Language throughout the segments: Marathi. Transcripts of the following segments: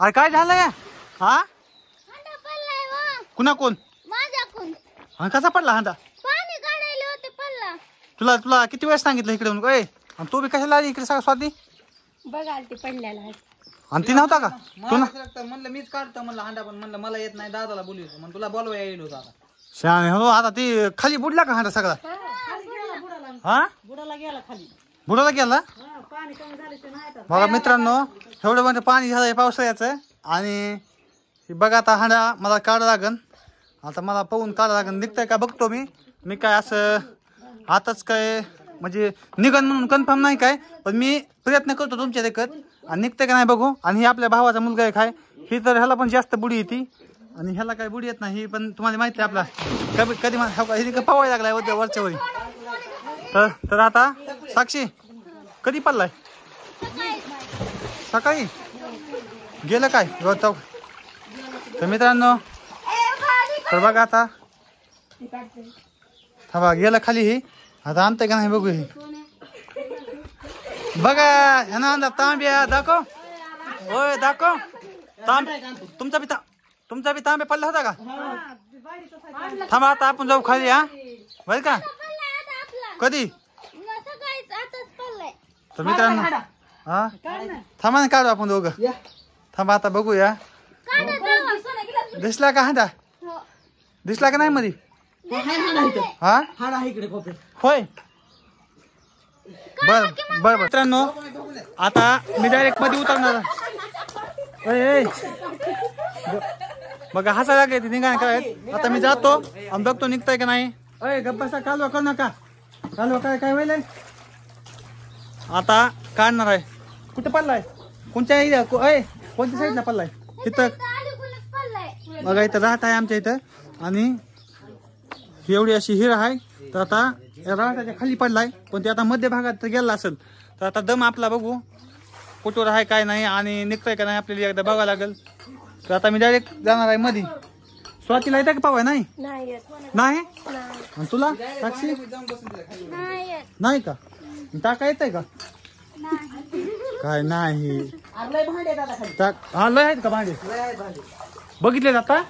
अरे काय झालंय हा कुणा कोण हा कसा पडला हांडा तुला तुला किती वेळ सांगितलं इकडे म्हणून काय तू बी कशाला आली इकडे सगळं स्वाती बघा ते पडलेला आणि ती नव्हता का तू ना म्हणलं मीच काढतो म्हणलं हांडा पण म्हणलं मला येत नाही दादाला बोलू मग तुला बोलवा येईल होता शहाणे हो आता ती खाली बुडला का हांडा सगळा हा बुडाला गेला खाली बुडाला गेला पाणी कमी झाले बघा मित्रांनो एवढं म्हणजे पाणी झालंय पावसाळ्याचं आणि बघा आता हांडा मला काढा लागन आता मला पाहून काढा लागन निघतंय का बघतो मी काय असं आताच काय म्हणजे निघन म्हणून कन्फर्म नाही काय पण मी प्रयत्न करतो तुमच्या देखत आणि निघतंय का नाही बघू आणि ही आपल्या भावाचा मुलगा आहे काय ही तर ह्याला पण जास्त बुडी येते आणि ह्याला काय बुडी येत नाही ही पण तुम्हाला माहिती आहे आपला कधी पावायला लागलाय वरच्या वरी तर आता साक्षी कधी पडलाय सकाळी गेलं काय चौक तर मित्रांनो तर बघा आता हा गेलं खाली ही आता आणतंय का नाही बघू ही बघा ह्याना आणला तांब्या दाखव होय दाखव तुमचा बी तांब्या पडला होता का थांबा आता आपण जाऊ खाली हा बर का कधी तर मित्रांनो हा थांबा ना काढू आपण दोघं थांबा आता बघूया दिसला का हांडा दिसला का नाही मध्ये हा होय बर बर मित्रांनो आता मी डायरेक्ट मध्ये उतरणार बघा हसा लागले ते निघा काय आता मी जातो आणि बघतो निघताय का नाही अय गप्पासा कालवा करू नका कालवा काय होईल आता काढणार आहे कुठे पडलाय कोणत्या एरिया कोणत्या साईडला पडलाय तिथं बघा इथं राहत आहे आमच्या इथं आणि एवढी अशी हिर आहे तर आता राहताच्या खाली पडलाय पण ते आता मध्य भागात तर गेला असेल तर आता दम आपला बघू कुठवर आहे काय नाही आणि निघतोय का नाही आपल्याला एकदा बघावं लागेल तर आता मी डायरेक्ट जाणार आहे मध्ये स्वातीला येतं का पावाय नाही नाही आणि तुला साक्षी नाही का टाका येतंय का काय नाही हा लय आहेत का भांडे बघितले आता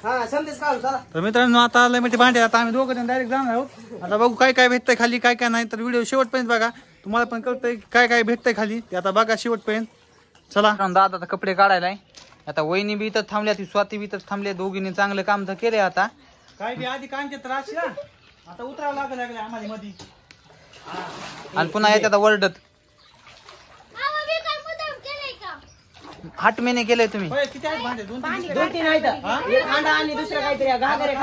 तर मित्रांनो आता लय मोठे भांडे आता आम्ही दोघं डायरेक्ट जाणार आहोत आता बघू काय काय भेटतंय खाली काय काय नाही तर व्हिडिओ शेवटपर्यंत बघा तुम्हाला पण कळतंय काय काय भेटतंय खाली ते आता बघा शेवटपर्यंत चला दादा आता कपडे काढायलाय आता वहिनी बी इथं थांबल्या ती स्वाती बी इथं थांबले दोघींनी चांगलं काम तर केले आता काय बी आधी काम केलं त्रास आता उतरावं लागलं आम्हाला मध्ये आणि पुन्हा येते आता वरडत हाट महिने केले तुम्ही किती आहेत भांडे दोन तीन आहेत एक हांडा आणि दुसरं काहीतरी घागरे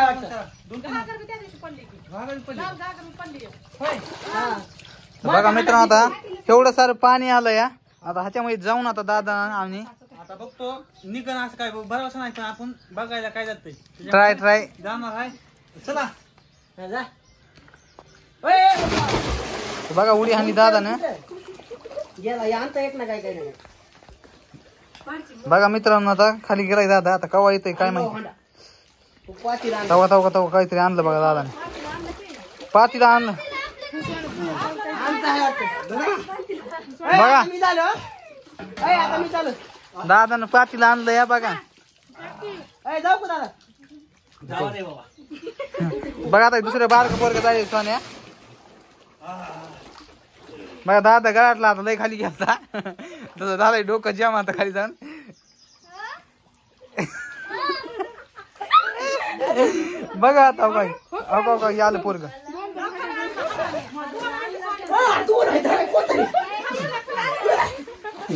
बघा मित्रांनो आता एवढं सारं पाणी आलं या आता ह्याच्यामध्ये जाऊन आता दादा आणि आता बघतो निघण असं काय भरवसा नाही पण आपण बघायला काय जातंय ट्राय जाणार आहे चला बघा उडी हानी दादा ना बघा मित्रांनो आता खाली गेलाय दादा आता कवा येतोय काय माहिती तवा काहीतरी आणलं बघा दादाने पातीला आणलं बघा दादानं पातीला आणलं या बघा बघा आता दुसऱ्या बारक पोरग जायचं सोन्या बघा दादा गळाटला आता लय खाली घेतला तसं झालंय डोकं जाम आता खाली जाऊन बघा आता काय आलं पोरग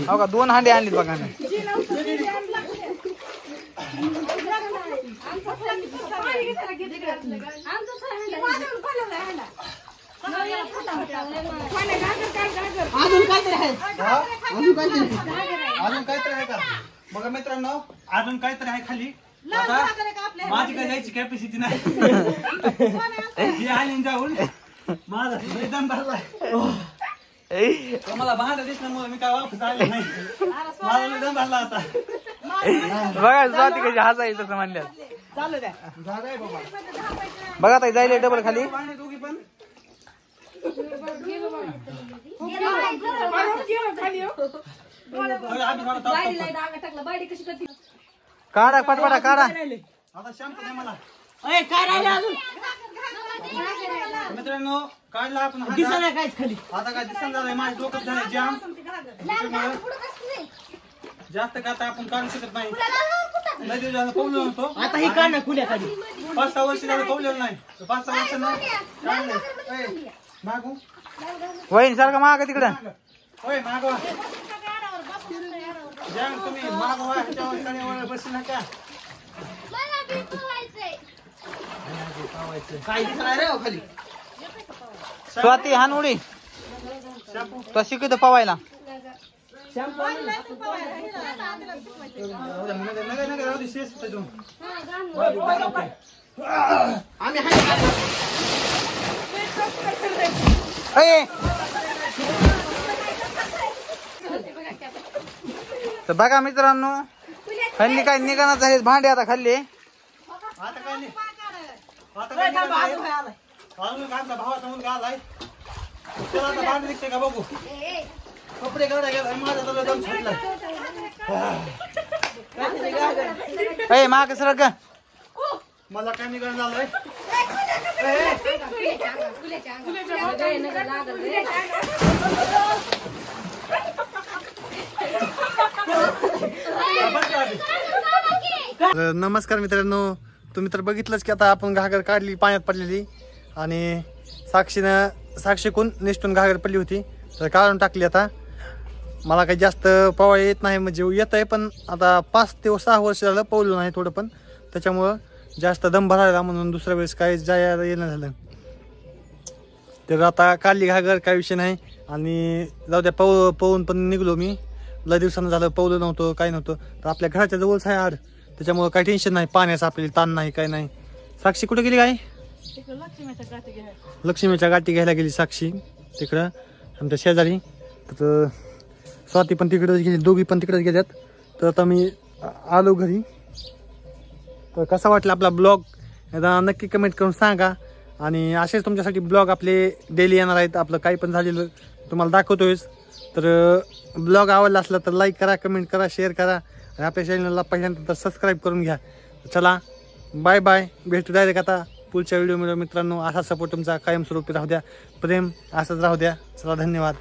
हो का 2 हांडे आणलीत बघा अजून काहीतरी आहे का बघा मित्रांनो अजून काहीतरी आहे खाली आता माझी काय जायची कॅपॅसिटी नाही आली जाऊन माझा मैदान भरलाय मला भांडा दिसल्यामुळे मी काय वापस आले नाही माझा मैदान भरला आता बघा जाती कशी हसायची तसं म्हणल्या चालू द्या बघा ताई जायला डबल खाली दोघी पण काढा पटपटा काढा. आता शॅम्पू द्या मला. काय राहिलं अजून मित्रांनो काढला आपण दिसत काय खाली. आता काय दिसन झालंय माझं डोकं झालंय जाम. जास्त काय आता आपण काढू शकत नाही. लय दिवस झालं पावलेलो नव्हतो. आता ही काढ ना खुल्या खाली. 5-6 वर्ष झालं पावलेलो नाही. 5-6 वर्ष काढलंय. मागू वहीन सारखं माग तिकडं. होय मागवा जाम तुम्ही मागवा. ह्याच्यावर कडेवर बसू नका. काय दिसणार रे खाली. स्वाती हान उडी तो शिकतो पवायला. तर बघा मित्रांनो खाल्ली काय निघाणार झाले भांडे आता खाल्ली. आता काय नाही. आता भावाचा मुलगा आलाय. त्याला आता भांडे निघते का बघू. कपडे काढा गेला माझा तर दम सुटला. माग सर का मला काय निघाल झालंय. नमस्कार मित्रांनो. तुम्ही तर बघितलंच की आता आपण घागर काढली पाण्यात पडलेली आणि साक्षीकून निष्ठून घागर पडली होती तर काढून टाकली. आता मला काही जास्त पवाय येत नाही म्हणजे येत आहे पण आता 5 ते 6 वर्ष झालं पवलं नाही थोडं पण त्याच्यामुळं जास्त दम भरायला म्हणून दुसऱ्या वेळेस काही जायला येणं झालं. तर आता काढली घागर काय विषय नाही आणि जाऊ द्या पवून पण निघलो. मी लय दिवसानं झालं पवलं नव्हतं काय नव्हतं. तर आपल्या घराच्या जवळच आहे आड त्याच्यामुळं काही टेन्शन नाही. पाण्याचं आपल्याला ताण नाही काय नाही. साक्षी कुठे गेली काय. लक्ष्मीच्या गाठी घ्यायला गेली साक्षी तिकडं आमच्या शेजारी. तर स्वाती पण तिकडेच गेली. दोघी पण तिकडेच गेल्यात. तर आता मी आलो घरी. तर कसा वाटला आपला ब्लॉग एकदा नक्की कमेंट करून सांगा. आणि असेच तुमच्यासाठी ब्लॉग आपले डेली येणार आहेत. आपलं काही पण झालेलं तुम्हाला दाखवतोयच. तर ब्लॉग आवडला असला तर लाईक करा, कमेंट करा, शेअर करा आणि आपल्या चॅनलला पहिल्यांदा तर सबस्क्राईब करून घ्या. चला बाय बाय. भेटू डायरेक्ट आता पुढच्या व्हिडिओमध्ये मित्रांनो. असा सपोर्ट तुमचा कायमस्वरूपी राहू द्या. प्रेम असंच राहू द्या. चला धन्यवाद.